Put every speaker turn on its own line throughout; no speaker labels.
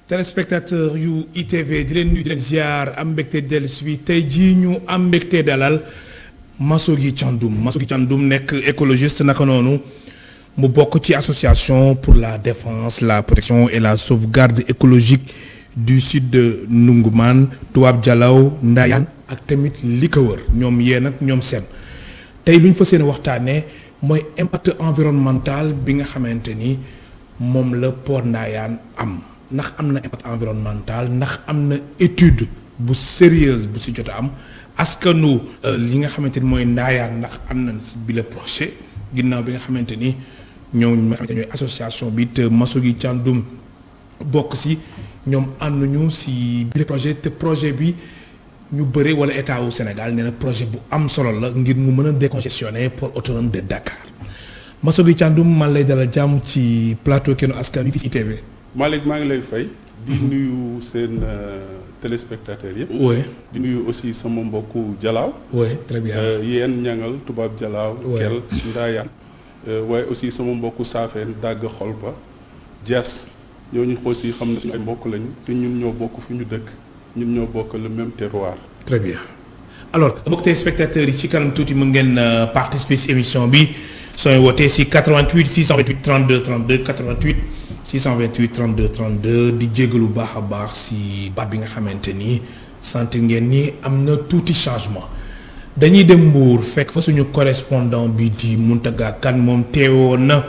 téléspectateur yu ITV di leen nuyu di leen ziar am mbégte dellu si fii tey jii ñu am mbégte dalal Massoguy Thiandoum nekk écologiste naka noonu mu bokk ci association pour la défense la protection et la sauvegarde écologique du sud de Ndoukoumane Toubab Dialaw Ndayane ak tamit li ko wër ñoom yéen ak ñoom seen tey lu ñu fas yéene waxtaanee mooy impact environnemental bi nga xamante ni moom la port Ndayane am. ndax am na impact environnemental ndax am na étude bu sérieuse bu si jot a am askanu li nga xamante ni mooy Ndayane ndax am na si bile projet ginnaaw bi nga xamante ni ñoom nga xamante ni ñooy association bi te Massoguy Thiandoum bokk si ñoom ànd nañu si bile projet te projet bi ñu bëre wala état wu Sénégal nee na projet bu am solo la ngir mu mën a décongestionner port autonome de Dakar Massoguy Thiandoum man lay dalal jàmm ci plateau Kennu Askan Wi fii si ITV.
Malick maa ngi lay fay. di nuyu seen téléspectateurs yëpp.
oui
di nuyu aussi sama mbokku Jalaaw.
oui très bien.
yéen ñangal Toubab Jalaaw. Kel Ndayane. waaye aussi sama mbokku Saafeen Dagg Xolpa Dias ñooñu aussi xam na suñu ay mbokk lañu te ñun ñoo bokk fu ñu dëkk ñun ñoo bokk le même terroir.
très bien alors mbokk téléspectateurs yi ci kanam tuuti mën ngeen participer si émission bi sooy wootee si 88 628 32 32 88. 628 32 32 di jégalu baax a baax si baat bi nga xamante ni sant ngeen ni am na tuuti changement dañuy dem Mbour fekk fa suñu correspondant bi di Mountaga Kane moom teewoon na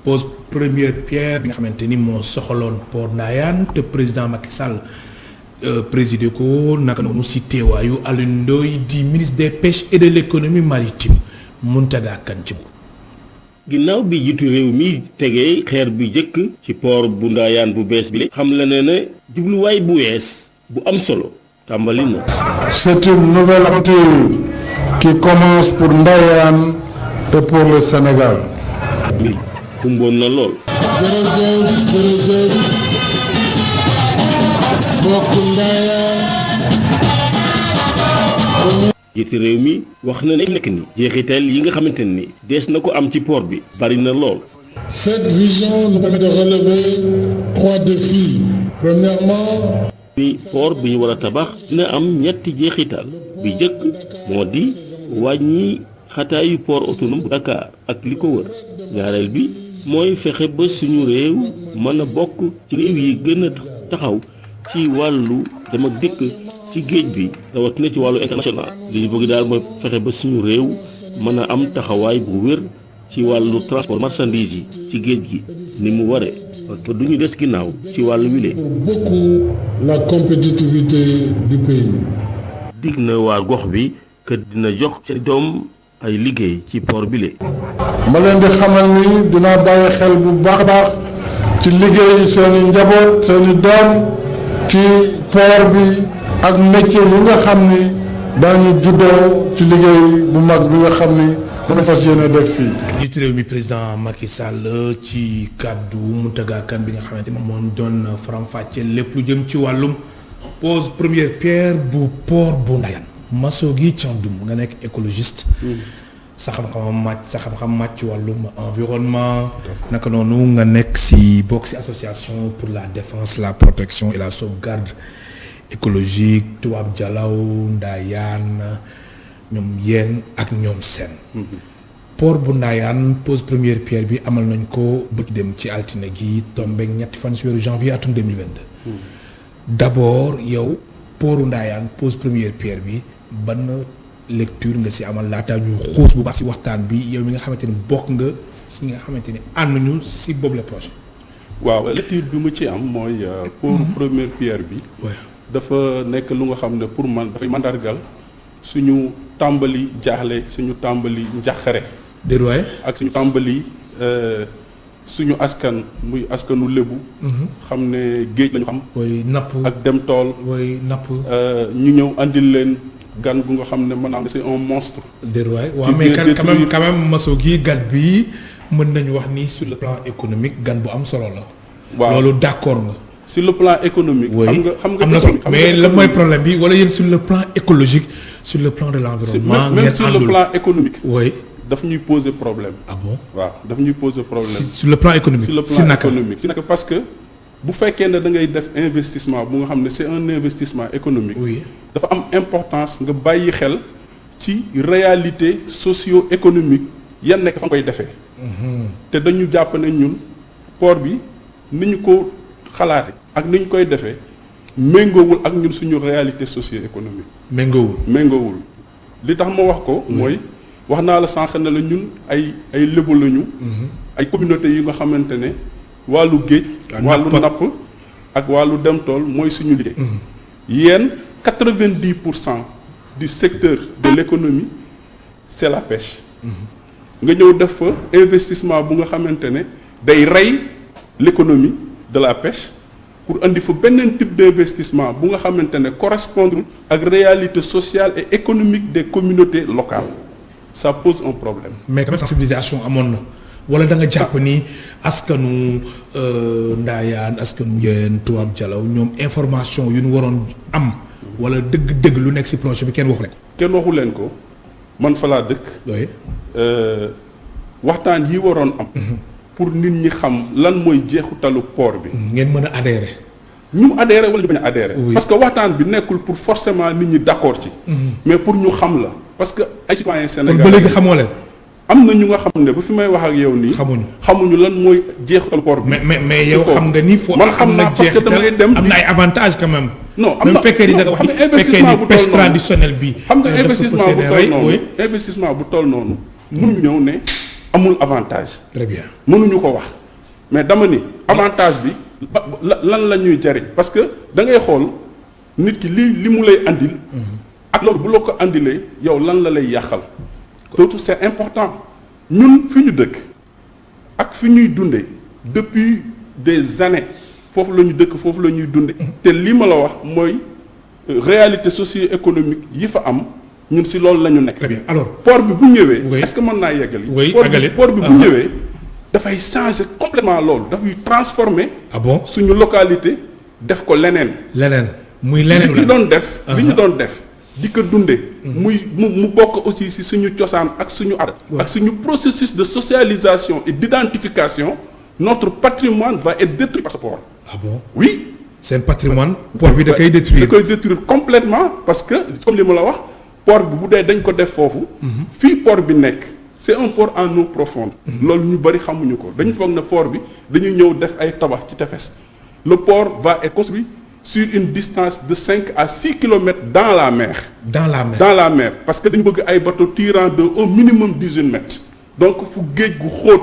pose première pierre bi nga xamante ni moo soxaloon port Ndayane te président Macky Sall présidé ko naka noonu si teewaayu Alioune Ndoye di ministre des pêches et de l'économie maritime Mountaga Kane ci
ginnaaw bi jiitu réew mi tegee xeer bi jëkk ci port bu Ndayane bu bees bi xam la ne jubluwaay bu wees bu am solo tàmbali na.
C'est une nouvelle aventure qui commence pour Ndayane et pour le Sénégal.
mi xumboon na lool.
jërëjëf mbokk Ndayane.
jiitu réew mi wax na ne nekk ni jeexital yi nga xamante ni dees na ko am ci port bi bari na lool.
Cette vision nous permet de relever 3 défis. Premièrement,
ni port bi ñu war a tabax dina am ñetti jeexital bi njëkk moo di wàññi xataayu port autonome bu Dakar ak li ko wër ñaareel bi mooy fexe ba suñu réew mën a bokk ci réew yi gën a taxaw ci wàllu dem ak dikk ci géej bi rawatina ci wàllu international li ñu bëgg daal mooy fexe ba suñu réew mën a am taxawaay bu wér ci wàllu transport marchandise yi ci géej gi ni mu waree parce que du ñu des ginnaaw ci wàllu wile.
pour beaucoup la compétitivité du pays.
dig na waa gox bi que dina jox seen doom ay liggéey ci port bile.
ma leen di xamal ni dinaa bàyyi xel bu baax a baax ci liggéey seeni njaboot seeni doom ci port bi ak métier yi nga xam ni daañu juddoo ci liggéey bu mag bi nga xam ni dana fas yéene def fii.
jiitu réew mi président Macky Sall ci kàddu Mountaga Kane bi nga xamante ni moom moo doon faram-fàccee lépp lu jëm ci wàllum pose première pierre bu port bu Ndayane. Massoguy Thiandoum nga nekk écologiste. sa xam-xam màcc ci wàllum environnement. naka noonu nga nekk si bokk si association pour la défense la protection et la sauvegarde écologique Toubab Dialaw Ndayane ñoom yéen ak ñoom seen. port bu Ndayane pose première pierre bi amal nañ ko bëgg dem ci altine gi tombeek ñetti fan si weeru janvier atum 2022. d'abord yow portu Ndayane pose première pierre bi ban lecture nga si amal laataa ñuy xuus bu baax si waxtaan bi yow mi nga xamante ni bokk nga si nga xamante ni ànd nañu si boobu le projet.
waaw lecture bi mu ci am mooy pour première pierre bi. dafa nekk lu nga xam ne pour man dafay mandargal suñu tàmbali jaaxle suñu tàmbali njaxare.
déedéet
ak suñu tàmbali suñu askan muy askanu lébu. xam ne géej lañu xam.
mooy napp
ak dem tool.
mooy napp.
ñu ñëw andil leen gan gu nga xam ne maanaam c'est un monstre.
déedéet waaw mais quand même Massoguy gan bi mën nañu wax ni sur le plan économique gan bu am solo la.
waaw
loolu d'accord nga.
sur le plan économique.
xam nga am na solo mais lan mooy problème bi wala yéen sur le plan écologique sur le plan de l'environnement.
même sur le plan économique.
oui.
daf ñuy poser problème.
ah bon
waaw daf ñuy poser problème.
sur le plan économique.
sur le plan économique si naka parce que bu fekkee ne da ngay def investissement bu nga xam ne c'est un investissement économique.
oui
dafa am importance nga bàyyi xel ci réalité socio-économique yan nekk fa nga koy defee. te dañu jàpp ne ñun port bi ni ñu ko xalaate ak ni ñu koy defee méngoowul ak ñun suñu réalité socio-économique. méngoowul li tax ma wax ko. mooy wax naa la sànq ne la ñun ay lébu lañu. ay communautés yi nga xamante ne wàllu géej. wàllu napp ak wàllu dem tool mooy suñu liggéey. yéen 90% du secteur de l'économie c'est la pêche. nga ñëw def fa investissement bu nga xamante ne day rey l'économie de la pêche pour andi fa beneen type d'investissement bu nga xamante ne correspondre ak réalité sociale et économique des communautés locales ça pose un problème.
mais quand même sensibilisation amoon na wala da nga jàpp ni askanu Ndayane askanu Ndiéyène Toubab Dialaw ñoom information yu ñu waroon am wala dëgg-dëgg lu nekk ci projet bi kenn waxu leen ko.
kenn waxu leen ko man fa laa dëkk.
oui.
waxtaan yi waroon am. pour nit ñi xam lan mooy jeexutalu port bi.
ngeen mën a adhérer.
ñu adhérer wala ñu bañ a adhérer.
Oui.
parce que waxtaan bi nekkul pour forcément nit ñi d'accord ci. mais pour ñu xam la parce que ay citoyens sénégalais.
kon ba léegi xamoo leen.
am na ñu nga xam ne bu fi may wax ak yow nii. xamuñu lan mooy jeexutalu port bi.
mais yow xam nga ni foo.
man xam naa parce que damay dem
am na ay avantages quand même.
non am na
fekkee ni da nga wax
investissement bu
pêche traditionnelle bi.
xam nga investissement bu toll noonu. mënuñu ñëw ne amul avantage.
très bien
mënuñu ko wax mais dama ni avantage bi lan la ñuy jariñ parce que da ngay xool nit ki li mu lay andil. ak loolu bu la ko andilee yow lan la lay yàqal. surtout c'est important ñun fi ñu dëkk ak fi ñuy dundee depuis des années foofu la ñu dëkk foofu la ñuy dundee. te li ma la wax mooy réalité socio-économique yi fa am. ñun si loolu la ñu nekk.
très bien alors
port bi bu ñëwee.
oui
est-ce que mën naa yeggali.
oui
port bi bu ñëwee. dafay changer complètement loolu dafay transformer.
ah bon
suñu localité def ko leneen.
muy leneen
li ñu doon def. li ñu doon def di ko dundee. mu bokk aussi si suñu cosaan ak suñu aada. ak suñu processus de socialisation et d'identification notre patrimoine va être détruit par ce port.
ah bon
oui.
seen patrimoine port bi da koy détruire.
da koy détruire complètement parce que comme li ma la wax. port bi bu dee dañ ko def foofu. fii port bi nekk c'est un port en eau profonde. loolu ñu bari xamuñu ko dañu foog ne port bi dañuy ñëw def ay tabax ci tefes. le port va être construit sur une distance de 5 à 6 kilomètres dans la mer. dans la mer parce que dañu bëgg ay bateaux tirant de au minimum 18 mètres. donc fu géej gu xóot.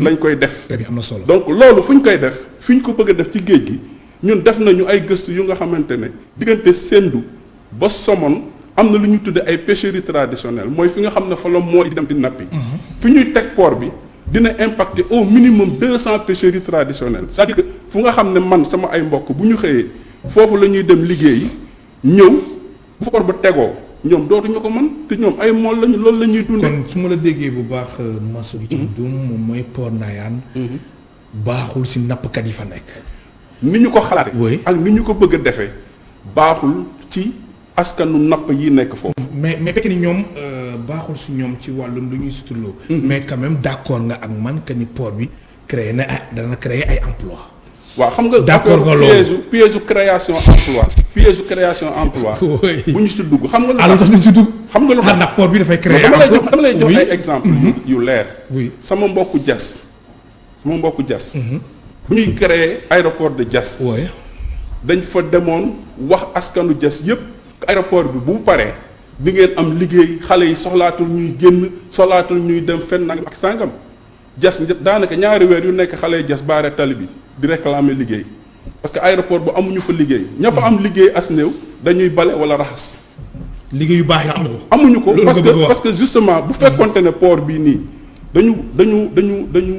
lañ koy def.
am na solo
donc loolu fu ñu koy def fi ñu ko bëgg a def ci géej gi ñun def nañu ay gëstu yu nga xamante ne diggante Sendou ba Somone. am na lu ñu tuddee ay pêcheries traditionnelles mooy fi nga xam ne fa la mooy di dem di nappi. fi ñuy teg port bi dina impacter au minimum 200 pêcheries traditionnelles c'est-à-dire que fu nga xam ne man sama ay mbokk bu ñu xëyee foofu la ñuy dem liggéeyi ñëw bu fa port ba tegoo ñoom dootuñu ko mën te ñoom ay mool lañu loolu la ñuy dundee.
kon su ma la déggee bu baax Massoudi Thiandoum moom mooy port Ndayane. baaxul si nappkat yi fa nekk.
ni ñu ko xalaatee. ak ni ñu ko bëgg a defee baaxul ci. askanu napp yi nekk foofu.
mais fekk ni ñoom baaxul si ñoom ci wàllum lu ñuy suturloo. mais quand même d'accord nga ak man que ni port bi créé na dana créer ay emploi.
waaw xam nga
d'accord nga loolu
piège création emploi. bu ñu si dugg xam nga.
lu tax ñu si dugg.
xam nga lu tax
ndax port bi dafay créer emploi
dama lay jox ay exemple yu leer.
oui
sama mbokku Diass. bu ñuy créer aéroport de Diass. dañ fa demoon wax askanu Diass yépp. aéroport bi bu paree di ngeen am liggéey xale yi soxlaatul ñuy génn soxlaatul ñuy dem fenn ak sàngam Diass daanaka ñaari weer yu nekk xale yi Diass baare tali bi di réclamer liggéey parce que aéroport bu amuñu fa liggéey ña fa am liggéey as néew dañuy bale wala raxas.
liggéey yu baax yi
amuñu ko parce que justement bu fekkonte ne port bii nii dañu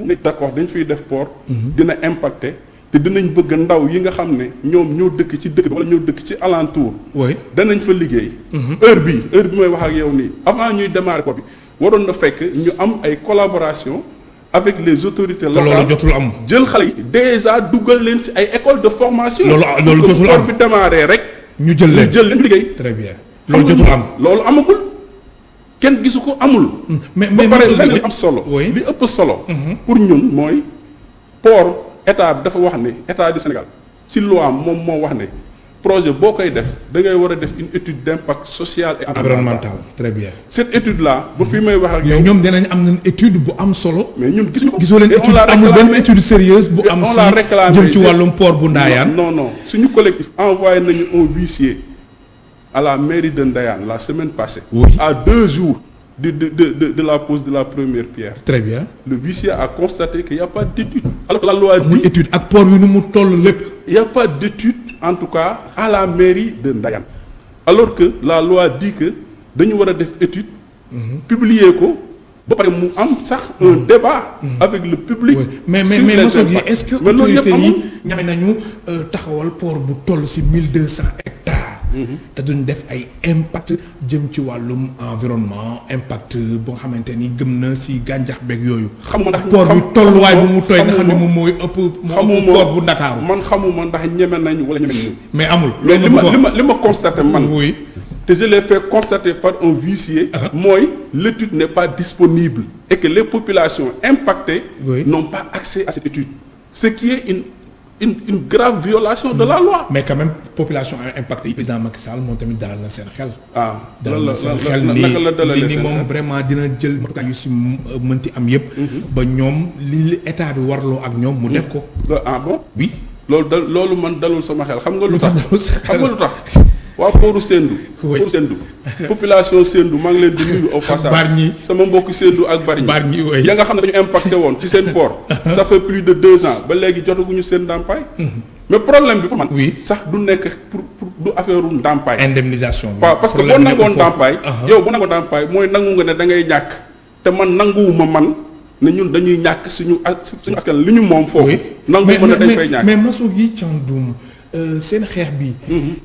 ne d'accord dañ fiy def port. dina impacter. te dinañ bëgg ndaw yi nga xam ne ñoom ñoo dëkk ci dëkk bi wala ñoo dëkk ci alentour. danañ fa liggéey. heure bi may wax ak yow nii avant ñuy démarrer ko bi waroon na fekk ñu am ay collaboration avec les autorités locales.
loolu jotul am.
jël xale yi déjà dugal leen ci ay écoles de formation.
loolu jotul am
bi démarrer rek.
ñu jël leen
liggéey.
très bien loolu jotul am.
loolu amagul kenn gisu ko amul.
mais
pare lenn li am solo. li ëpp solo. pour ñun mooy port. état bi dafa wax ne état du Sénégal ci loi moom moo wax ne projet boo koy def da ngay war a def une étude d'impact social et
environnemental très bien.
cette étude là ba fi may wax ak yow.
mais ñoom dinañ am nañ étude bu am solo.
mais ñun gisuñu ko.
gisoo leen étude amul benn étude sérieuse bu am si jëm ci wàllum port bu Ndayane.
non suñu collectif envoyé nañu un huissier à la mairie de Ndayane la semaine passée.
Oui.
à 2 jours de la pose de la première pierre.
très bien.
Le huissier a constaté qu'il n'y a pas d'étude. Alors que la loi
amul
dit
étude ak port bi nu mu toll lépp.
il n'y a pas d'étude en tout cas à la mairie de Ndayane. Alors que la loi dit que dañu war a def étude. publier ko ba pare mu am sax un débat. avec le public.
Oui. mais Massoguy est-ce que autorité yi ñame nañu taxawal port bu toll ci 1200 hectares. te duñ def ay impact jëm ci wàllum environnement impact boo xamante ni gëm na ci gàncax beeg yooyu.
xam nga ndax
port bi tolluwaay bu mu tooy nga xam ne moom mooy ëpp.
xamuma
port bu Ndakaaru.
man xamuma ndax ñeme nañu wala ñeme nañu.
mais amul.
mais li ma constaté man.
oui.
te je l'ai fait constater par un huissier. mooy l'étude n'est pas disponible. et que les populations impactées.
Oui.
n'ont pas accès à cette étude. ce qui est une grave violation de la loi.
mais quand même population impactée yi président Macky Sall moom tamit dalal na seen xel.
dalal
na seen xel
naka la dalalee
ni
seen
moom
xel
vraiment dina jël matukaay yu si mënti am yëpp. ba ñoom li état bi warloo ak ñoom mu def ko.
Bon.
oui.
loolu man dalul sama xel xam nga lu tax.
dalul sa xel
xam nga lu tax. waa Pooru Sendou.
Oui.
Pooru Sendou. population Sendou maa ngi leen di nuyu au passage.
Bargny.
sama mbokk Sendou ak
Bargny oui.
ya nga xam ne dañu impacté woon ci seen port. ça fait plus de 2 ans ba léegi jotaguñu seen ndàmpaay. mais problème bi pour man.
Oui.
sax du nekk pour du affaire u ndàmpaay.
indemnisation bi.
waaw parce que boo
problème
nangoon
nekkul foofu.
ndàmpaay. yow bu nangoon ndàmpaay mooy nangu nga ne da ngay ñàkk. te man nanguwuma man ne ñun dañuy ñàkk suñu askan li ñu moom foofu.
oui
nanguwuma ne dañ fay ñàkk.
mais Massoguy Thiandoum seen xeex bi.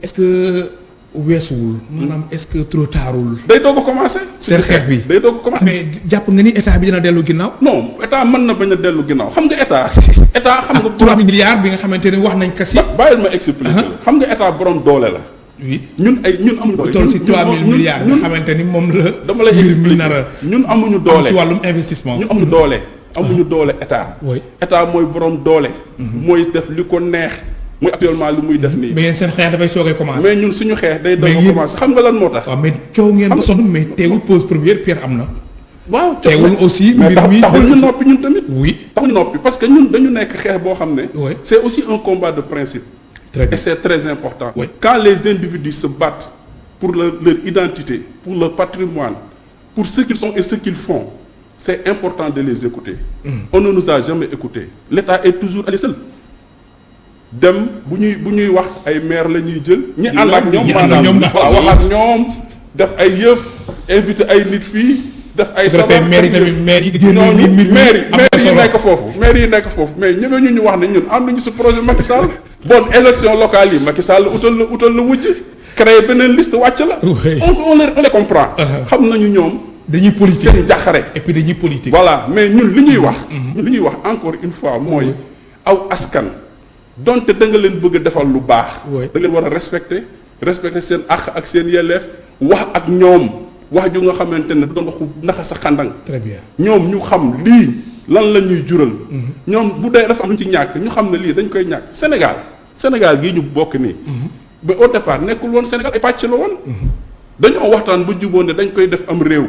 est-ce que weesuwul. maanaam est-ce que trop tardul.
day doog a commencé.
seen xeex bi
day doog a commencé.
mais jàpp nga ni état bi dina dellu ginnaaw.
non état mën na bañ a dellu ginnaaw xam nga état. état xam nga
3 milliards bi nga xamante ne wax nañ kasi.
bàyyil ma expliquer. xam nga état borom doole la.
oui
ñun amuñu doole.
toll si 3000 milliards nga xamante ni moom la.
dama lay expliquer ñun amuñu
am
doole
si wàllum investissement.
ñun amuñu doole. amuñu doole état.
oui
état mooy borom doole. mooy def li ko neex. mooy actuellement li muy def nii.
mais yéen seen xeex dafay soogay commencé.
mais ñun suñu xeex day doog
mais
a
yéen-
commencé xam nga lan moo tax.
waaw mais coow ngeen ba sonn mais teewul pose première pierre am na.
waaw
teewul aussi
mais
mbir mi
taxul ñu noppi ñun tamit.
oui
taxul ñu noppi parce que ñun dañu nekk xeex boo xam ne.
Oui.
c'est aussi un combat de principe.
très
Et
bien
c'est très important.
Oui.
Quand les individus se battent pour leur identité, pour leur patrimoine, pour ce qu'ils sont et ce qu'ils font, c'est important de les écouter. On ne nous a jamais écoutés. L'État est toujours allé seul. dem bu ñuy wax ay maire la ñuy jël. ñi ànd ak ñoom
ñi ànd ak ñoom
waaw wax ak ñoom def ay yëf invité ay nit fii. def ay
su ko defee maire yi tamit maire yi génn
ñooñu maire
am na
yi
solo.
nekk foofu maire yi nekk foofu mais ñeme ñu wax ne ñun am nañu si projet Macky Sall bon élection locale yi Macky Sall utal la wujj créer beneen liste wàcc la.
Oui.
on les comprend. xam nañu ñoom
dañuy politique
seen jàqare.
et puis dañuy politique.
voilà mais ñun li ñuy wax. li ñuy wax encore une fois mooy aw askan donte da nga leen bëgg a defal lu baax.
Oui.
da nga leen war a respecter seen àq ak seen yelleef wax ak ñoom wax ju nga xamante ne doon waxu naxa sa xandang.
très bien
ñoom ñu xam lii lan la ñuy jural. ñoom bu dee dafa am ci ñàkk ñu xam ne lii dañ koy ñàkk Sénégal gii ñu bokk nii. ba au départ nekkul woon Sénégal ay pàcc la woon. dañoo waxtaan bu juboon ne dañ koy def am réew.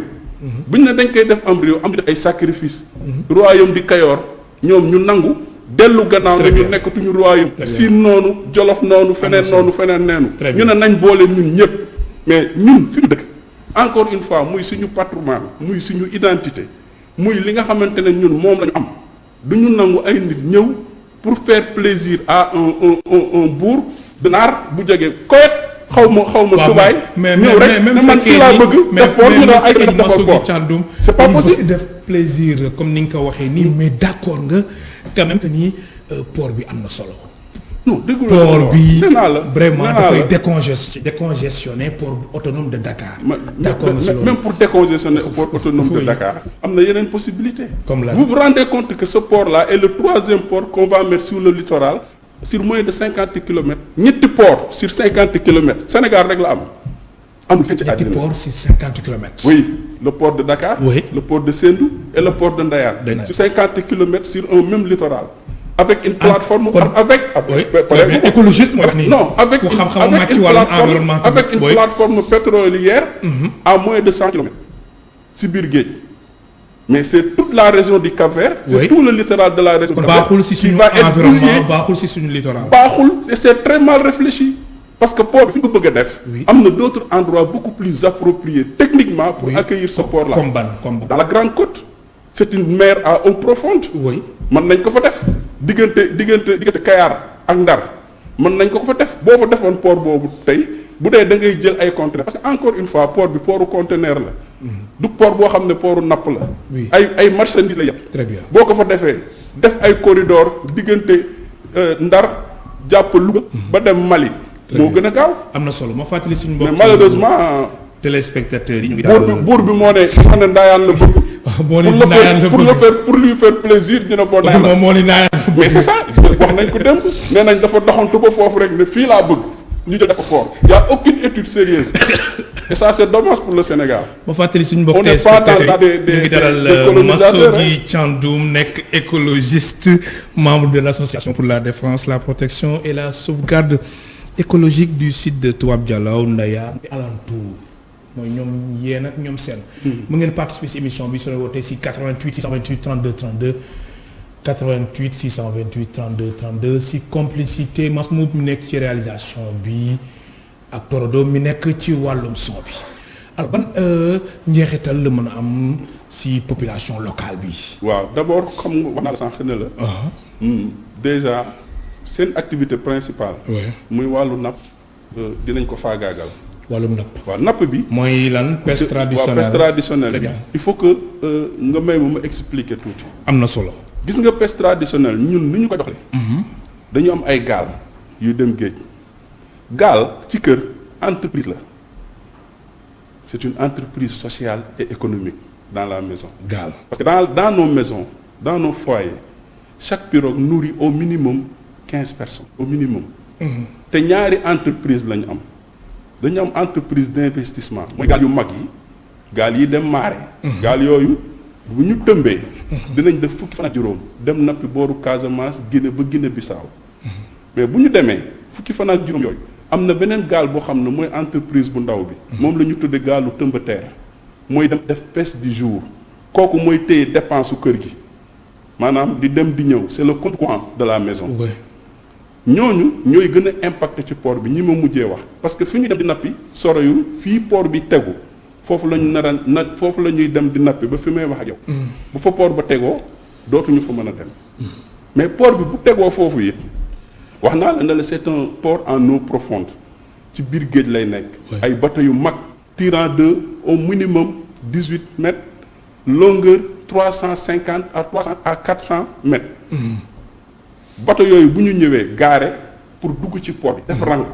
bu ñu ne dañ koy def am réew am di def ay sacrifice. royaume di Kayoor ñoom ñu nangu dellu gannaaw ne ñu nekkatuñu royaume. Siin noonu Jolof noonu feneen noonu feneen neenu. ñu ne nañ boole ñun ñëpp mais ñun fi ñu dëkk. encore une fois muy suñu patrimoine muy suñu identité muy li nga xamante ne ñun moom lañu am du ñu nangu ay nit ñëw pour faire plaisir à un bourg de naar bu jógee Koweït xaw ma Dubaï ñëw rek ne man fii laa bëgg def port ñu daal ay defal port c'est pas possible
def plaisir comme ni nga ko waxee nii mais d'accord nga quand même que ni port bi am na solo.
non déggu
port bi
nee naa la
vraiment dafay décongestionner port autonome de Dakar. d'accord nga si loolu
même pour décongestionner port autonome de Dakar am na yeneen possibilité.
Comme la
vous vous rendez compte que ce port là est le 3e port qu'on va mettre sur le littoral sur moins de 50 kilomètres. ñetti port sur 50 kilomètres Sénégal rek la am amul fii ci
ñetti
àddina.
port sur 50 kilomètres.
oui le port de Dakar.
Oui.
le port de Sendou et le port de Ndayane.
Ndayane.
sur 50 kilomètres sur un même littoral. avec une plateforme avec
écologiste moo wax nii
non avec une plateforme pétrolière à moins de 100 kilomètres si biir géej mais c'est toute la région du Cap-Vert c'est tout le littoral de la région du Cap-Vert
baaxul si suñu environnement baaxul si suñu littoral
baaxul et c'est très mal réfléchi parce que port bi fi nga bëgg a def am na d'autres endroits beaucoup plus appropriés techniquement pour accueillir ce port là
comme
dans la Grande Côte c'est une mer à eau profonde mën nañ ko fa def diggante Kayar ak Ndar mën nañ ko fa def boo fa defoon port boobu tey bu dee da ngay jël ay conteneurs parce que encore une fois port bi portu conteneur la du port boo xam ne portu napp la ay marchandises la yëpp
très bien
boo ko fa defee def ay corridor diggante Ndar jàpp Louga ba dem Mali moo gën a gaaw
am na solo ma fàttali suñu mbokk
mais malheureusement
téléspectateurs yi ñu
buur bi moo ne ndaayaan la bëgg pour lui faire plaisir dina boo ndaayaan
moo ni ndaayaan
mais c'est ça wax nañ ko démb nee nañ dafa doxantu ba foofu rek ne fii laa bëgg ñu jël dafa port y a aucune étude sérieuse et ça c'est dommage pour le Sénégal.
ma fàttali suñu mbokk téléspectateurs yi ñu ngi dalal Massogi Thiandoum nekk écologiste membre de l'association pour la défense la protection et la sauvegarde écologique du site de Toubab Dialaw Ndayane et alentour mooy ñoom yéen ak ñoom seen. mu ngeen participer ci émission bi soo wootee ci 88 628 32 32 88 628 32 32 ci complicité Mass Mboup mi nekk ci réalisation bi ak Torodo mi nekk ci wàllum son bi alors ban njeexital la mën a am ci population locale bi.
waaw d'abord comme wax naa la sànq ne la. déjà seen activité principale. muy wàllu napp dinañ ko faagaagal.
wàllum napp.
waaw napp bi.
mooy lan pêche traditionnelle
waaw pêche traditionnelle. il faut que nga may ma expliquer tuuti.
am na solo.
gis nga pêche traditionnelle ñun ni ñu ko doxalee. dañu am ay gaal yuy dem géej. gaal ci kër entreprise la c'est une entreprise sociale et économique dans la maison.
gaal
parce que dans nos maisons dans nos foyers chaque pirogue nourrit au minimum 15 personnes au minimum. te ñaari entreprise la ñu am dañu am entreprise d'investissement mooy gaal yu mag yi gaal yi dem marée. gaal yooyu bu ñu tëmbee. dinañ def fukki fan ak juróom dem nappi booru Casamance Guinée ba Guinée Bissau mais bu ñu demee fukki fan ak juróom yooyu am na beneen gaal boo xam ne mooy entreprise bu ndaw bi. moom la ñu tuddee gaalu tëmbateer mooy dem def pêche du jour kooku mooy téye dépense su kër gi maanaam di dem di ñëw c'est le compte courant de la maison. ñooñu ñooy gën a impacté ci port bi ñi ma mujjee wax parce que fi ñu dem di nappi soroyul fii port bi tegu foofu la ñu nar a foofu la ñuy dem di nappi ba fi may wax ak yow. bu fa port ba tegoo dootuñu fa mën a dem. mais port bi bu tegoo foofu it wax naa la ne la c'est un port en eau profonde ci biir géej lay nekk. ay bateau yu mag tirant de au minimum 18 mètres longueur 350 à 400 mètres. bateau yooyu bu ñu ñëwee gaare pour dugg ci port bi def rang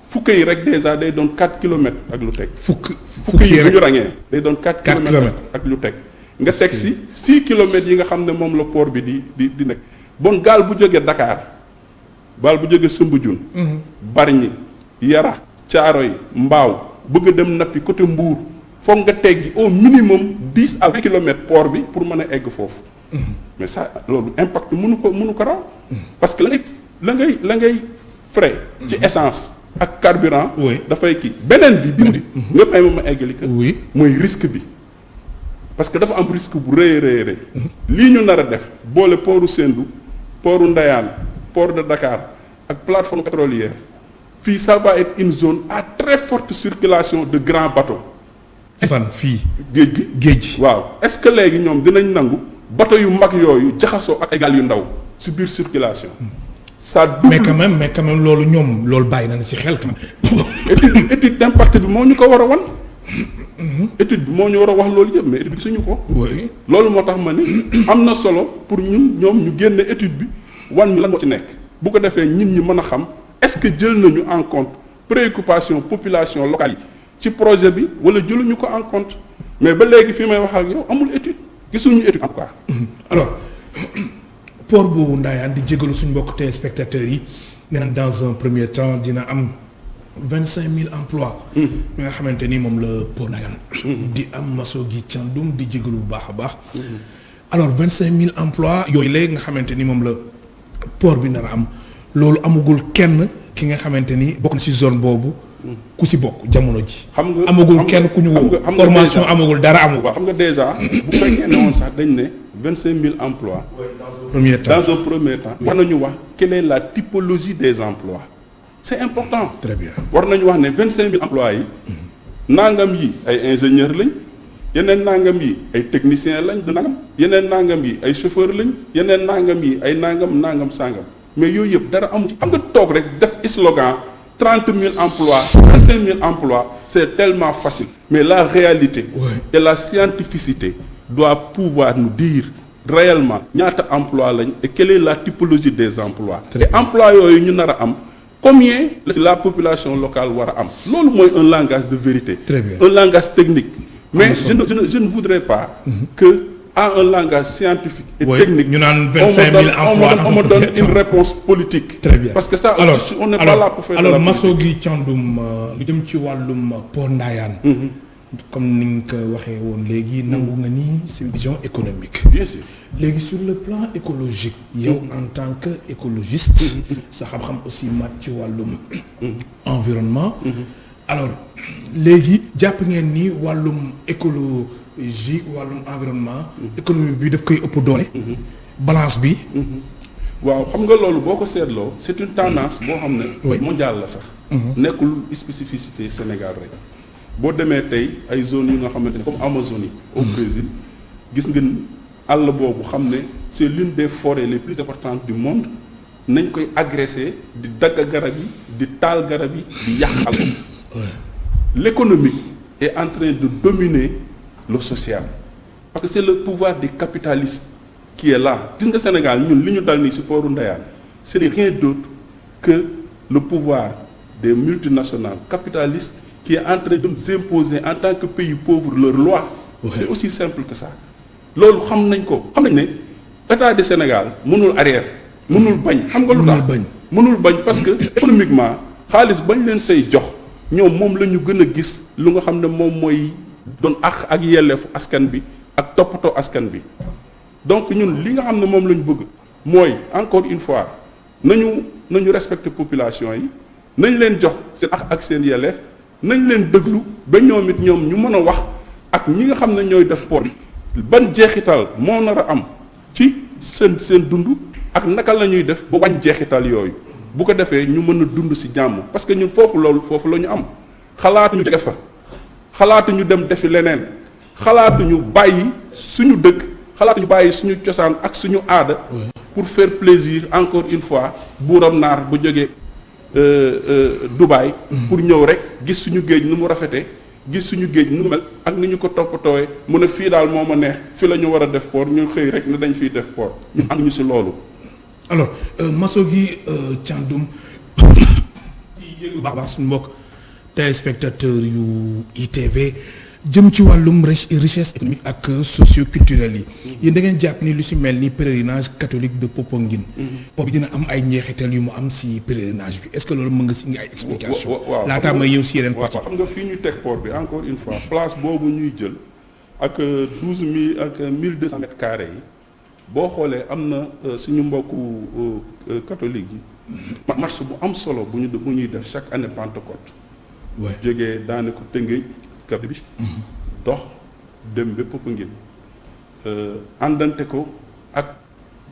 fukk yi rek déjà day doon 4 kilomètres ak lu teg. fukk yi bu ñu rangee day doon 4 kilomètres ak lu teg. nga seeg si 6 kilomètres yi nga xam ne moom la port bi di nekk bon gaal bu jógee Dakar gaal bu jógee Soumbédioune. Bargny Yarax Thiaroye Mbao bëgg a dem nappi côté Mbour foog nga teggi au minimum 10 à 20 kilomètres port bi pour mën a egg foofu. mais ça loolu impact mënu ko raw. parce que la ngay frais. ci essence ak carburant. dafay kii beneen bi. nga may ma eggali ko. mooy risque bi. parce que dafa am risque bu rëy. lii ñu nar a def boole portu Sendou portu Ndayane port de Dakar ak plateforme pétrolière fii ça va être une zone à très forte circulation de grands bateaux.
fan fii.
géej waaw est-ce que léegi ñoom dinañ nangu. bateau yu mag yooyu jaxasoo ak ay gaal yu ndaw ci biir circulation. ça double
mais quand même loolu ñoom loolu bàyyi nañ ci xel quand même.
étude d'impact bi moo ñu ko war a wan. étude bi moo ñu war a wax loolu yëpp mais étude bi gisuñu ko. loolu moo tax ma ni am na solo pour ñoom ñu génne étude bi wan ñu lan moo ci nekk. bu ko defee ñin ñi mën a xam est-ce que jël nañu en compte préoccupation population locale yi ci projet bi wala jëluñu ko en compte mais ba léegi fi may wax ak yow amul étude. gisuñu étude en tout cas.
alors port bu Ndayane di jégalu suñu mbokk téléspectateurs yi nee na dans un premier temps dina am 25000 emplois. mi nga xamante ni moom la port Ndayane. di am Massogi Thiandoum di jégalu bu baax a baax. alors 25000 emplois yooyu léegi nga xamante ni moom la port bi nar a am loolu amagul kenn ki nga xamante ni bokk na ci zone boobu ku ci bokk jamono ji.
xam nga
amagul kenn ku ñu woo formation amagul dara amul.
waaw xam nga déjà bu fekkee ne woon sax dañ ne 25000 emplois.
premier temps
dans un premier temps. war nañu wax quelle est la typologie des emplois. c'est important.
très bien
war nañu wax ne 25000 emplois yi. nangam yi ay ingénieurs lañ. yeneen nangam yi ay techniciens lañ du nangam. yeneen nangam yi ay chauffeurs lañ. yeneen nangam yi ay nangam sangam. mais yooyu yëpp dara amu ci. xam nga toog rek def slogan 30 000 emplois 25 000 emplois c'est tellement facile. mais la réalité. et la scientificité doit pouvoir nous dire réellement ñaata emploi lañ et quelle est la typologie des emplois. te emplois yooyu ñu nar a am combien la population locale war a am. loolu mooy un langage de vérité.
Très bien.
Un langage technique. mais je ne voudrais pas que à un langage scientifique et technique,
ñu naan 25 000 emplois
on me donne une réponse politique.
Très bien.
Parce que ça,
alors,
on n'est pas là pour faire de la politique.
Massogi Thiandoum lu jëm ci wàllum Port Ndayane. comme ni nga ko waxee woon léegi nangu nga ni c'est une vision économique.
Bien sûr.
léegi sur le plan écologique. yow en tant que écologiste. sa xam-xam aussi mat ci wàllum environnement. alors léegi jàpp ngeen ni wàllum écologie wàllum environnement. économie bi daf koy ëpp doole. balance bi.
waaw xam nga loolu boo ko seetloo c'est une tendance boo xam ne. mondiale la sax. nekkul spécificité Sénégal rek. boo demee tey ay zones yu nga xamante ne comme Amazonie au Brésil gis nga àll boobu xam ne c'est l'une des forêts les plus importantes du monde nañ koy agressé di dagg garab yi di taal garab yi di yàq àll. L'économie est en train de dominer le social parce que c'est le pouvoir des capitalistes qui est là. Gis nga Sénégal ñun li ñu dal nii ci pooru Ndayane c'est rien d'autre que le pouvoir des multinationales capitalistes qui est en train de nous imposer en tant que pays pauvre leur loi. C'est aussi simple que ça. loolu xam nañ ko xam nañ ne état du Sénégal mënul arrière mënul bañ xam nga lu tax mënul bañ parce que économiquement xaalis bañ leen say jox ñoom moom la ñu gën a gis lu nga xam ne moom mooy doon ak yelleefu askan bi ak toppatoo askan bi. donc ñun li nga xam ne moom la ñu bëgg mooy encore une fois nañu respecter population yi nañ leen jox seen ak seen yelleef nañ leen déglu ba ñoom it ñoom ñu mën a wax ak ñi nga xam ne ñooy def port bi ban jeexital moo nar a am ci seen dund ak naka la ñuy def ba wàññi jeexital yooyu bu ko defee ñu mën a dund ci jàmm parce que ñun foofu la ñu am xalaatuñu jóge fa xalaatuñu dem defi leneen xalaatuñu bàyyi suñu dëkk xalaatuñu bàyyi suñu cosaan ak suñu aada pour faire plaisir encore une fois buuram naar bu jógee Dubaï pour ñëw rek gis suñu géej nu mu rafetee gis suñu géej nu mu mel ak ni ñu ko toppatooyee mu ne fii daal moo ma neex fi la ñu war a def port ñu xëy rek ne dañ fiy def port ñu am ñu ci loolu.
alors Massogi Thiandoum baax suñu mbokk téléspectateur yu ITV jëm ci wàllum richesse économique ak socio-culturelle yi yéen da ngeen jàpp ni lu ci mel ni pèlerinage catholique de Popenguine boobu dina am ay njeexital yu mu am ci pèlerinage bi est-ce que loolu mën nga ci indi ay explication laataa may yow ci yeneen parti
xam nga fii ñu teg port bi encore une fois place boobu ñuy jël ak 12000 ak 1200 mètres carrés yi boo xoolee am na suñu mbokku catholique yi marche bu am solo bu ñuy def chaque année Pentecôte jógee daane ko Tëngéej kër bi dox dem ba Popenguine àndante ko ak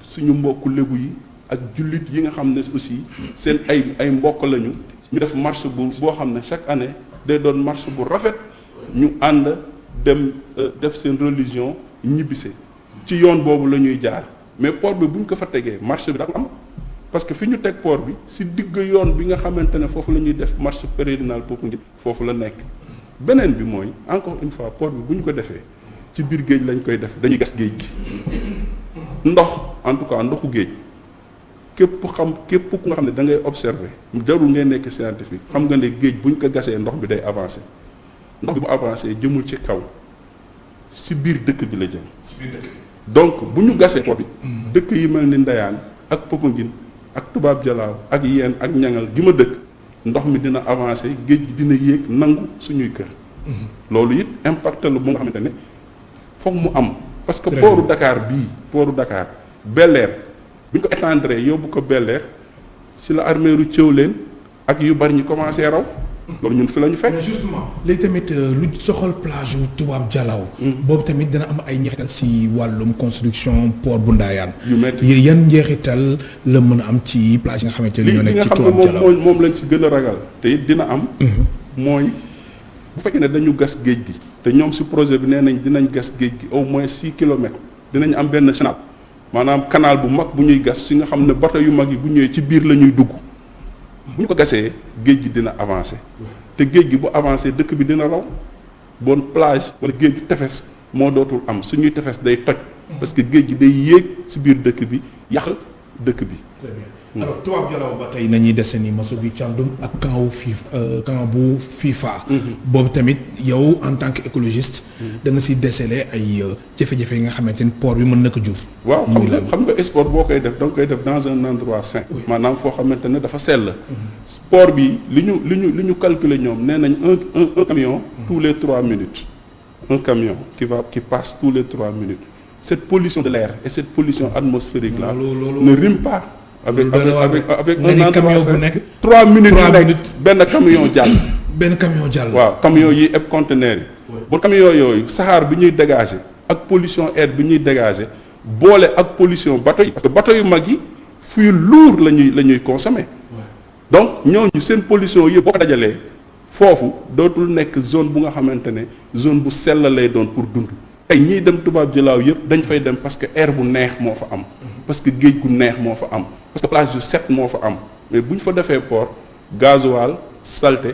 suñu mbokku lébu yi ak jullit yi nga xam ne aussi seen ay mbokk lañu ñu def marche boo xam ne chaque année day doon marche bu rafet ñu ànd dem def seen religion ñibbise ci yoon boobu la ñuy jaar mais port bi bu ñu ko fa tegee marche bi dafa am parce que fi ñu teg port bi ci digg yoon bi nga xamante ne foofu la ñuy def marche pèlerinage Popenguine foofu la nekk. beneen bi mooy encore une fois port bi bu ñu ko defee ci biir géej lañ koy def dañuy gas géej gi ndox en tout cas ndoxu géej képp ku nga xam ne da ngay observer jarul ngay nekk scientifique xam nga ne géej bu ñu ko gasee ndox bi day avancer ndox bi bu avancer jëmul ci kaw ci biir dëkk bi la jëm. donc bu ñu gasee port bi dëkk yi mel ni Ndayane ak Popenguine ak Tubaab Jalaaw ak Yeen ak Ñangal gi ma dëkk. ndox mi dina avancer géej gi dina yéeg nangu suñuy kër. loolu it impact la bu nga xamante ne foog mu am. parce que pooru Dakar bii pooru Dakar Bel-Air bi ñu ko étendre yóbbu ko Bel-Air ci la armeeru Thiawlène ak yu bari ñu commencé raw loolu ñun fi la ñu fekk.
mais justement léegi tamit lu soxal plage yu Tubaab Jalaaw. boobu tamit dina am ay njeexital si wàllum construction port bu Ndayane.
yu métti
yan njeexital la mën a am ci plage yi nga xamante ne ñoo nekk ci Tubaab Jalaaw
li nga xam ne moom lañ ci gën a ragal te it dina am. mooy bu fekkee ne dañu gas géej gi. te ñoom si projet bi nee nañ dinañ gas géej gi au moins 6 kilomètres dinañ am benn canal maanaam canal bu mag bu ñuy gas si nga xam ne bateau yu mag yi bu ñëwee ci biir la ñuy dugg. bu ñu ko gasee géej gi dina avancé te géej gi bu avancé dëkk bi dina raw bon plage wala géeju tefes moo dootul am suñuy tefes day toj parce que géej gi day yéeg ci biir dëkk bi yàq dëkk bi.
très bien alors Tubaab Jalaaw ba tey nañuy dese ni Massogi Thiandoum ak camp bu FIFA. boobu tamit yow en tant que écologiste. da nga si déceler ay jafe-jafe yi nga xamante ni port bi mën na ko jur.
waaw xam nga sport boo koy def da nga koy def dans un endroit sain. maanaam foo xamante ne dafa sell. port bi li ñu calculer ñoom nee nañ un camion tous les 3 minutes un camion qui passe tous les 3 minutes cette pollution de l'air et cette pollution atmosphérique là ne rime pas avec un endroit sain 3 minutes yu nekk benn camion jàll waaw camion yi eb conteneur yi ba camion yooyu saxaar bi ñuy dégager ak pollution air bi ñuy dégager boole ak pollution bateau yi parce que bateau yu mag yi fuel lourd la ñuy consommer donc ñooñu seen pollution yëpp boo ko dajalee foofu dootul nekk zone bu nga xamante ne zone bu sell lay doon pour dund tey ñiy dem Tubaab Jalaaw yëpp dañ fay dem parce que air bu neex moo fa am parce que géej gu neex moo fa am parce que plage yu set moo fa am mais bu ñu fa defee port gasoil saleté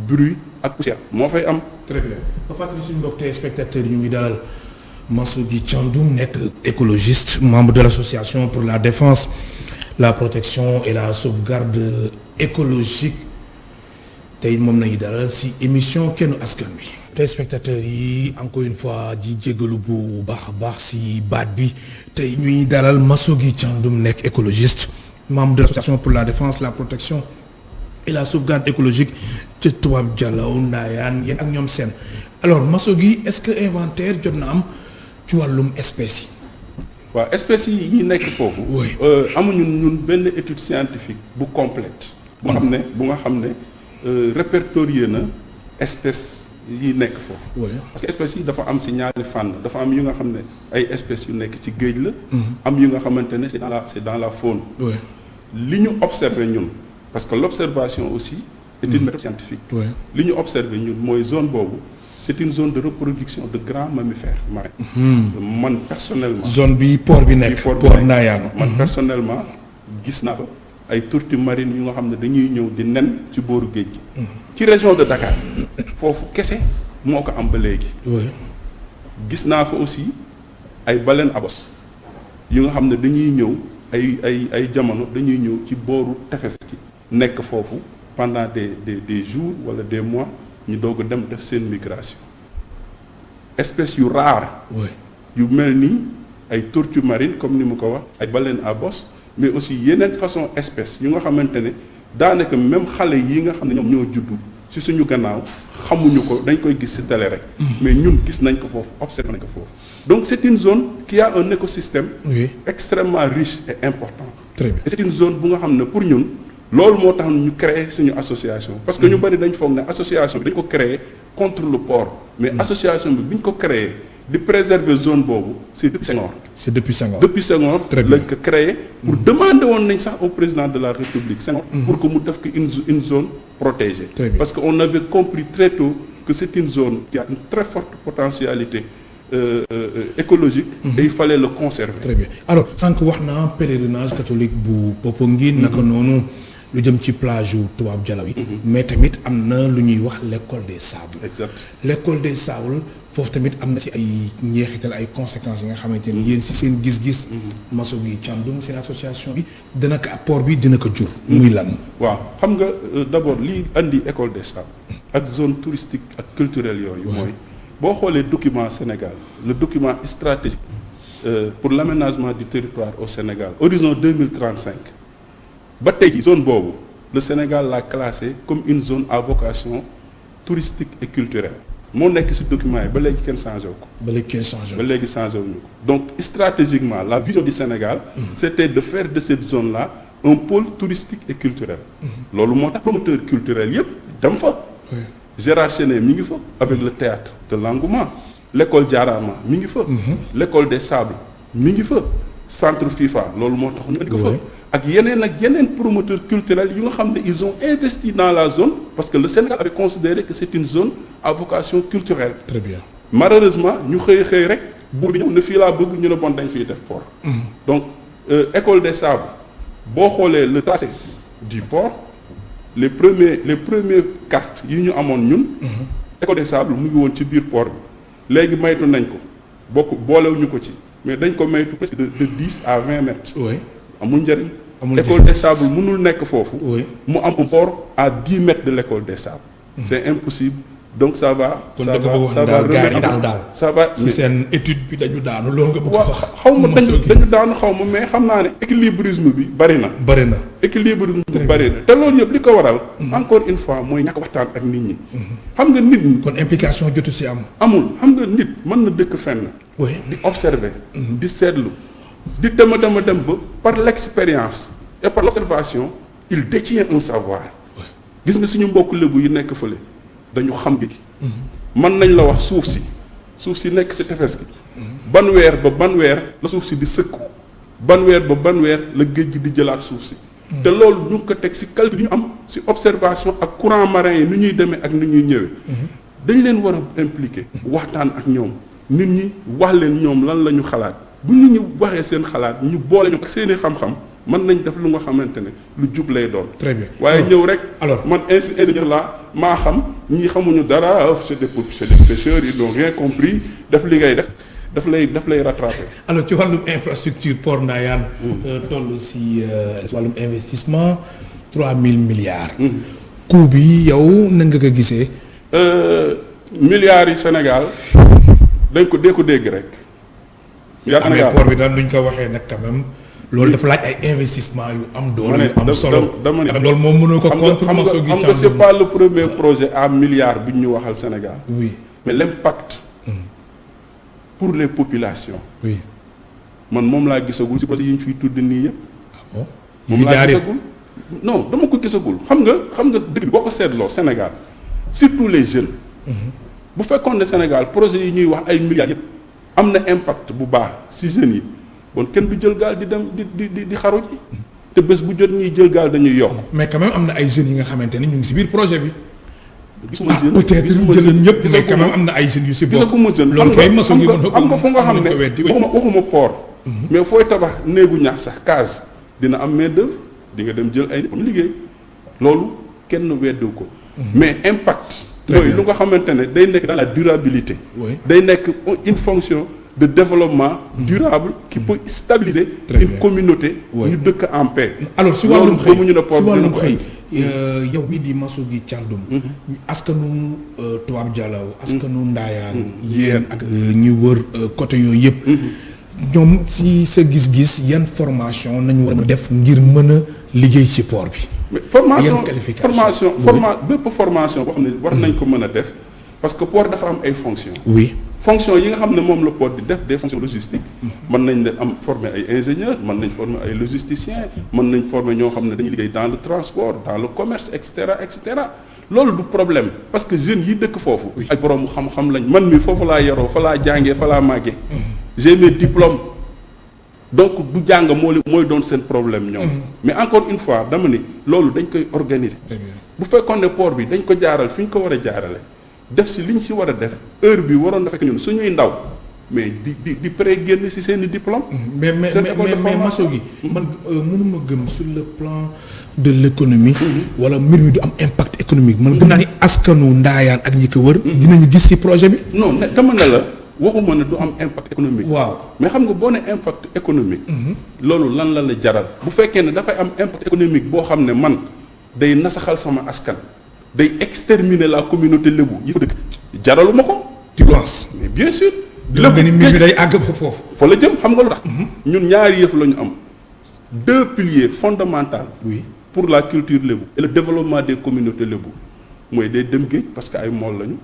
bruit ak poussière moo fay am.
très bien ba fàttali suñu mbokk téléspectateurs yi ñu ngi dalal Massogi Thiandoum nekk écologiste membre de l'association pour la défense la protection et la sauvegarde écologique tey moom nañu dalal ci émission Kennu Askan Wi. téléspectateurs yi encore une fois di jégalu bu baax a baax ci baat bi tey ñuy dalal Massogi Thiandoum nekk écologiste membre de l'association pour la défense la protection et la sauvegarde écologique ca Tubaab Jalaaw Ndayane yéen ak ñoom seen alors Massogi est-ce que inventaire jot na am ci wàllum espèces yi.
waaw espèces yi nekk foofu. amuñu ñun benn étude scientifique bu complète. bu nga xam ne répertorié na espèces yi nekk foofu. parce que espèces yi dafa am ci ñaari fànn dafa am yu nga xam ne ay espèces yu nekk ci géej la. am yu nga xamante ne c'est dans la faune. li ñu observé ñun parce que l'observation aussi est une méthode scientifique. li ñu observé ñun mooy zone boobu. c'est une zone de reproduction de grands mammifères marins. man personnellement.
zone bi port bi nekk port Ndayane.
man personnellement gis naa fa ay tortues marines yu nga xam ne dañuy ñëw di nen ci booru géej gi. ci région de Dakar foofu kese moo ko am ba léegi. gis naa fa aussi ay baleines à bosse yu nga xam ne dañuy ñëw ay jamono dañuy ñëw ci booru tefes gi. nekk foofu pendant des jours wala des mois. ñu doog a dem def seen migration espèces yu rare yu mel ni ay tortues marines comme ni mu ko wax ay baleines à bosse mais aussi yeneen façon espèces yu nga xamante ne daanaka même xale yi nga xam ne ñoom ñoo juddu ci suñu gannaaw xamuñu ko dañ koy gis ci télé rek mais ñun gis nañ ko foofu observé nañ ko foofu donc c'est une zone qui a un écosystème extrêmement riche et important. Très bien. Et c'est une zone bu nga xam ne pour ñun loolu moo tax ñu créer suñu association parce que ñu bari dañ foog ne association bi dañ ko créer contre le port mais association bi ñu ko créer di préserver zone boobu c'est depuis Senghor.
C'est depuis Senghor.
Depuis Senghor lañ ko créé pour demander woon nañ sax au président de la République Senghor pour que mu def ko une zone protégée. Parce que on avait compris très tôt que c'est une zone qui a une très forte potentialité écologique et il fallait le conserver.
Très bien. Alors sànq wax naa pèlerinage catholique bu Popenguine naka noonu lu jëm ci plage yu Tubaab Jalaaw yi mais tamit am na lu ñuy wax l'école des sables.
Exact.
L'école des sables foofu tamit am na ci ay njeexital ay conséquences yi nga xamante ni yéen ci seen gis-gis Massogi Thiandoum seen association bi dina ko apport bi dina ko jur muy lan.
waaw xam nga d'abord lii andi école des sables ak zone touristique ak culturelle yooyu mooy boo xoolee document Sénégal le document stratégique pour l'aménagement du territoire au Sénégal horizon 2035 ba tey ji zone boobu le Sénégal l'a classé comme une zone à vocation touristique et culturelle moo nekk ci document yi ba léegi kenn changé wu ko.
ba léegi kenn changé
ba léegi changé wuñu ko donc stratégiquement la vision du Sénégal. c'était de faire de cette zone-là un pôle touristique et culturel. loolu moo tax promoteur culturel yëpp dem fa. Gérard Chenet mi ngi fa avec le théâtre de l'Engouement l'école Diarama mi ngi fa. l'école des Sables mi ngi fa. centre FIFA loolu moo tax ñu indi ko fa. ak yeneen promoteurs culturels yu nga xam ne ils ont investi dans la zone parce que le Sénégal avait considéré que c'est une zone à vocation culturelle.
Très bien.
Malheureusement ñu xëy rek buur bi ñëw ne fii laa bëgg ñu ne bon dañ fiy def port. donc école des Sables boo xoolee le tracé du port les premières cartes yi ñu amoon ñun. école des Sables mu ngi woon ci biir port bi léegi maytu nañ ko boolewuñu ko ci mais dañ ko maytu presque de 10 à 20 mètres.
oui
amul njëriñ. École des Sables mënul nekk foofu. mu am un port à 10 mètres de l'école des Sables. c'est impossible donc ça va.
kon dëgg boobu
ça va ça va
si seen étude bi dañu daanu loolu nga bëgg a wax.
xaw ma dañu daanu xaw ma mais xam naa ne équilibrisme bi bari na. équilibrisme bi bari na te loolu yëpp li ko waral. encore une fois mooy ñàkk waxtaan ak nit ñi. xam nga nit ñi.
kon implication jotu si am.
amul xam nga nit mën na dëkk fenn. di observer. di seetlu. di dem ba par l'expérience et par l'observation il détient un savoir. gis nga suñu mbokk lébu yi nekk fële dañu xam gi. mën nañ la wax suuf si nekk ci tefes gi. ban weer la suuf si di sëkku. ban weer la géej gi di jëlaat suuf si. te loolu ñu ngi ko teg ci calcul yi ñu am ci observation ak courant marin yi ni ñuy demee ak ni ñuy ñëwee. dañ leen war a impliquer. waxtaan ak ñoom nit ñi wax leen ñoom lan la ñu xalaat. bu nit ñi waxee seen xalaat ñu boole ñu ak seeni xam-xam mën nañ def lu nga xamante ne lu jub lay doon.
très bien
waaye ñëw rek.
alors
man ingénieur laa maa xam ñii xamuñu dara c'est des pêcheurs ils n'ont rien compris def li ngay def daf lay rattraper.
alors ci wàllum infrastructure Port Ndayane. toll si wàllum investissement 3000 milliards. coût bi yow na nga ko gisee.
milliards yi Sénégal dañ ko dégg rek.
mais port bi daan duñ ko waxee nag quand même loolu dafa laaj ay investissement yu am doole yu am solo
dama ne
loolu moom mënoo ko contre
xam nga c'est pas le premier projet à milliards bi ñu waxal Sénégal.
oui
mais l'impact pour les populations.
oui
man moom laa gisagul ci projet yi ñu fiy tudd nii yëpp.
bon
moom laa gisagul non dama ko gisagul xam nga dëkk bi boo ko seetloo Sénégal surtout les jeunes. bu fekkoon ne Sénégal projet yi ñuy wax ay milliards yëpp. am na impact bu baax ci jeunes yi bon kenn du jël gaal di dem di xaru ji te bés bu jot ñuy jël gaal dañuy yokk.
mais quand même am na ay jeunes yi nga xamante ne ñu ngi ci biir projet bi.
gisuma jeune
peut-être jël ñëpp mais quand même am na ay jeunes yu ci bokk.
gisaguma jeune
loolu kay maçon yi mën
am nga fu nga xam ne waxuma port. mais fooy tabax néegu ñax sax case dina am main d'œuvre di nga dem jël ay nit liggéey loolu kenn weddiwu ko. mais impact. mooy lu nga xamante ne day nekk dans la durabilité. day nekk une fonction de développement durable qui peut stabiliser une communauté. ñu dëkk en paix.
alors si wàllum xëy yow mii di Massougui Thiandoum. askanu Tubaab Jalaaw askanu Ndayane yéen ak ñi wër côté yooyu yëpp. ñoom si sa gis-gis yan formation nañu war a def ngir mën a liggéey ci port bi.
mais bépp formation boo xam ne war nañ ko mën a def parce que port dafa am ay fonctions.
oui
fonction yi nga xam ne moom la port di def des fonctions logistiques. mën nañ am former ay ingénieurs mën nañ former ay logisticiens mën nañ former ñoo xam ne dañuy liggéey dans le transport dans le commerce et cetera loolu du problème parce que jeunes yi dëkk foofu. ay borom xam-xam lañ man mi foofu laa yaroo fa laa jàngee fa laa màggee. j'ai mes diplômes. donc du jàng mooy doon seen problème ñoom. mais encore une fois dama ni loolu dañ koy organiser. bu fekkoon ne port bi dañ ko jaaral fi ñu ko war a jaarale def si liñ si war a def heure bi waroon na fekk ñun suñuy ndaw mais di pré génn si seen i diplôme.
mais Massougui man mënuma gëm sur le plan de l'économie. wala mbir mi du am impact économique man gëm naa ni askanu Ndayane ak ñi ko wër. dinañu gis si projet bi.
non dama ne la. waxuma ne du am impact économique.
waaw
mais xam nga boo ne impact économique. loolu lan la jaral. bu fekkee ne dafay am impact économique boo xam ne man day nasaxal sama askan. day exterminer la communauté lébu yi fa dëkk. jaraluma ko.
tu penses.
mais bien sûr.
lébu ni mbir mi day àgg ba foofu.
fa la jëm xam nga lu tax. ñun ñaari yëf la ñu am. 2 piliers fondamentaux.
oui
pour la culture lébu. et le développement des communautés lébu. mooy day dem géej parce que ay mool lañu.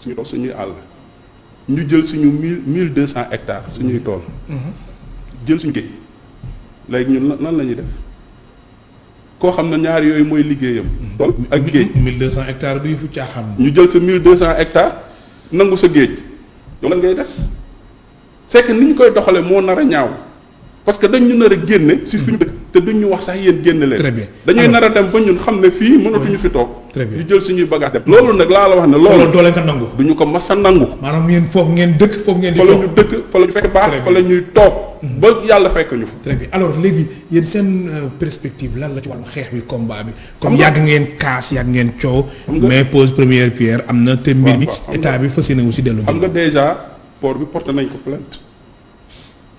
suñu tool suñuy àll ñu jël suñu 1200 hectares suñuy tool jël suñu géej léegi ñun nan la ñuy def koo xam ne ñaar yooyu mooy liggéeyam tool ak géej
1200 hectares du fu caaxaan.
ñu jël sa 1200 hectares nangu sa géej yow lan ngay def c'est que ni ñu koy doxale moo nar a ñaaw parce que dañ ñu nar a génne si fi ñu dëkk te duñ ñu wax sax yéen génne leen.
Très bien.
dañuy nar a dem ba ñun xam ne fii mënatuñu fi toog.
Très bien.
di jël suñuy bagage dem. loolu nag laa la wax ne
loolu
loolu
doo leen ko nangu.
duñu ko mas a nangu.
maanaam yéen foofu ngeen dëkk foofu ngeen di
fa la
toog.
ñu dëkk fa la ñu fekk baax
Très
fa
bien.
la ñuy toog. ba yàlla fekk ñu fa.
très bien alors léegi yéen seen perspective lan la ci wàllu xeex bi combat bi. comme
nga-
yàgg ngeen kaas yàgg ngeen coow.
Xam nga-
mais pose première pierre am na te mbir bi
waaw, xam
état
nga-
bi fas yéene aussi dellu.
xam nga déjà port bi porté nañ ko plainte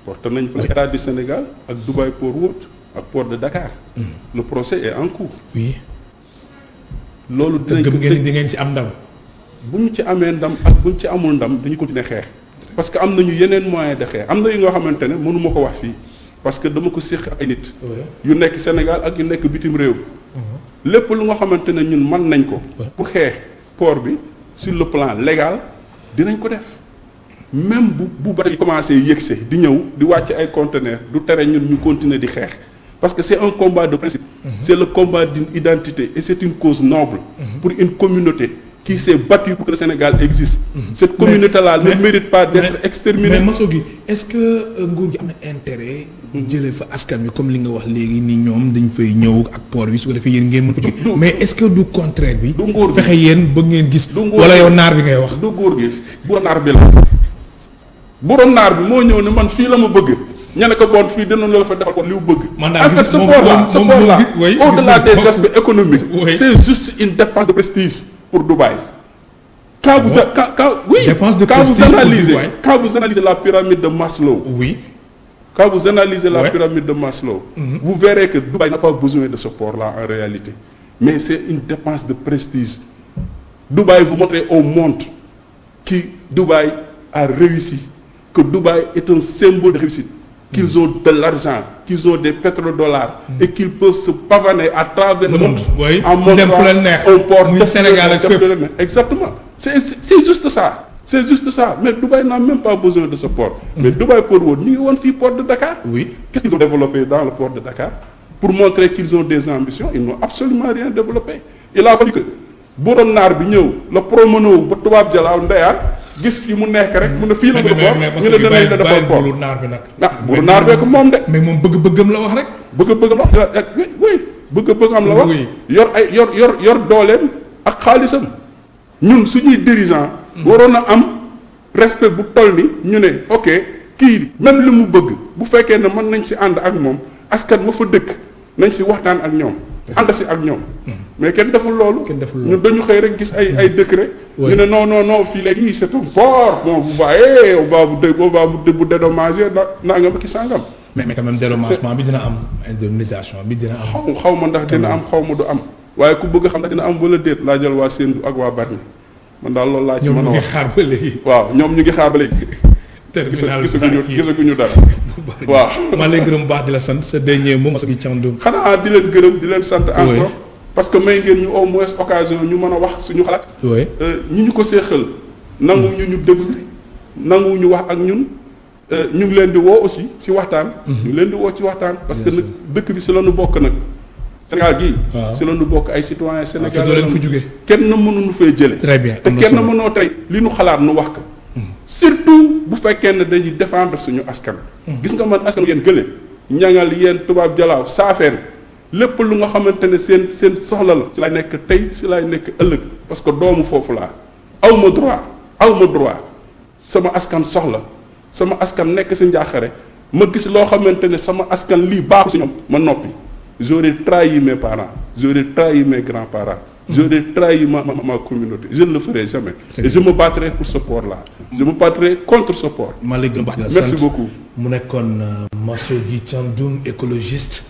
porté nañ plainte état du Sénégal ak Dubai Port World ak port de Dakar. le procès est en cours.
oui
loolu
te
dinañ
gëm
ko
ngeen di ngeen si am ndam.
bu ñu ci amee ndam ak bu ñu ci amul ndam dañu continuer xeex parce que am nañu yeneen moyen de xeex am na yu nga xamante ne mënuma ko wax fii parce que dama ko séq ay nit yu nekk Sénégal ak yu nekk bitim réew lépp lu nga xamante ne ñun mën nañ ko pour xeex port bi sur le plan légal dinañ ko def même bu bateau yi commencé yëgse di ñëw di wàcc ay conteneurs du tere ñun ñu continuer di xeex parce que c'est un combat de principe c'est le combat d'une identité et c'est une cause noble pour une communauté qui s'est battue pour que le Sénégal existe cette communauté-là ne mérite pas d'être exterminée
mais Massogi est-ce que nguur gi am na intérêt. jëlee fa askan wi comme li nga wax léegi ni ñoom dañ fay ñëw ak port bi su ko defee yéen ngeen mën fa jóge mais est-ce que du contraire bi.
du nguur gi
fexe yéen ba ngeen gis.
du nguur
wala
gi.
yow naar bi ngay wax.
du góor gi buroon naar bi la buroon naar bi moo ñëw ne man fii la ma bëgg ña ne ko bon fii dinañ la fa defal ko li mu bëgg
Man daal
en fait
gis-
ce
moom-
port là
moom-
ce
moom-
port là
moom- oui,
au-delà
gis-
des aspects économiques
Oui.
c'est juste une dépense de prestige pour Dubaï quand vous a- quand oui
Dépense de
quand
prestige
vous
pour
analysez
Dubaï.
quand vous analysez la pyramide de Maslow
oui.
quand vous analysez la
Ouais.
pyramide de Maslow, vous verrez que Dubaï n'a pas besoin de ce port-là en réalité. Mais c'est une dépense de prestige. Dubaï vous montre au monde que Dubaï a réussi, que Dubaï est un symbole de réussite, qu'ils ont de l'argent, qu'ils ont des pétrodollars et qu'ils peuvent se pavaner à travers le monde
oui.
en
Dem fu leen
montrant
neex.
un port
Muy Sénégal ak fépp.
Exactement. C'est juste ça. C'est juste ça. Mais Dubaï n'a même pas besoin de ce port. Mais Dubaï Port World, nous avons fait port de Dakar.
Oui.
Qu'est-ce qu'ils ont développé dans le port de Dakar? Pour montrer qu'ils ont des ambitions, ils n'ont absolument rien développé. Il a fallu que borom naar bi ñëw la promeneau ba tubaab jalaaw ndeyaar gis fi mu nekk rek mu ne fii la
mais
ko port
mais
ñu
parce
ne
que
danañ la defal port
bàyyi naar bi nag.
ah buru naar bee ko moom de
mais moom bëgg-bëggam la wax rek.
bëgg wax oui bëgg am la wax
Oui.
yor dooleem ak xaalisam ñun suñuy dirigeant waroon a am respect bu toll ni ñu ne ok kii même li mu bëgg bu fekkee ne mën nañ si ànd ak moom askan ma fa dëkk nañ si waxtaan ak ñoom ànd si ak ñoom mais kenn deful loolu
Kenn deful loolu.
ñun dañu xëy rek gis ay décret
Oui.
ñu ne non fii léegi c'est un port bon vous voyez on va vous dédommager naa nga ma ki sàngam
mais quand même dédommagement bi dina am indemnisation bi dina am.
xaw ma ndax dina am xaw ma du am waaye ku bëgg xam ndax dina am wala déet laa jël waa Sendou ak waa Bargny man daal loolu laa ci
ñoom
mën
ñu
a
ngi
wax
xaar ba léegi.
waaw ñoom ñu ngi xaar ba léegi
terminal
gisaguñu dara waaw
maa lay gërëm bu baax di la sant sa dernier mot Massogi Thiandoum.
xanaa di leen gërëm di leen sant
Oui.
encore parce que may ngeen ñu au moins occasion ñu mën a wax suñu xalaat
oui.
ñi ñu ko seexal nangu ñu déglu nangu ñu wax ak ñun ñu ngi leen di woo aussi ci waxtaan ñu ngi leen di woo ci waxtaan parce que nag dëkk bi ci la ñu bokk nag Sénégal gii
Waaw.
ci la ñu bokk ay citoyens
te
sénégalais
doo leen fa jóge.
kenn mënuñu fee jële
Très bien,
te
am na
kenn
solo.
mënoo tey li ñu xalaat nu wax ko surtout bu fekkee ne dañuy défendre suñu askan gis nga man askan yéen gële ñangal yéen tubaab jalaaw saafeen lépp lu nga xamante ne seen soxla la ci lay nekk tey ci lay nekk ëllëg parce que doomu foofu laa aw ma droit sama askan soxla sama askan nekk ci njaaxare ma gis loo xamante ne sama askan lii baaxu ci ñoom ma noppi j'aurais trahi mes parents j'aurais trahi mes grands-parents j'aurais trahi ma communauté je ne le ferai jamais et je me battrai pour ce port-là je me battrai contre ce port
maa lay gërëm baax di la sant
merci beaucoup
mu nekkoon Massogi Thiandoum écologiste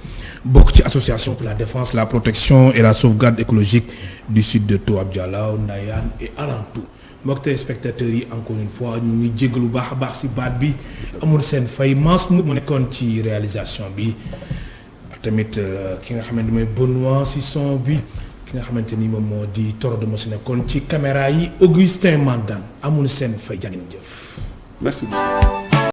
bokk ci association pour la défense la protection et la sauvegarde écologique du sud de Toubab Dialaw Ndayane et alentour mbokk téléspectateurs yi encore une fois ñu ngi jéggalu baax a baax si baat bi amul seen fay Mass mu nekkoon ci réalisation bi tamit ki nga xamante mooy Benoît si son bi ki nga xamante ni moom moo di Toro de Mossi nekkoon ci caméra yi Augustin Mandan amul seen fay jàngeen jëf.
Merci beaucoup.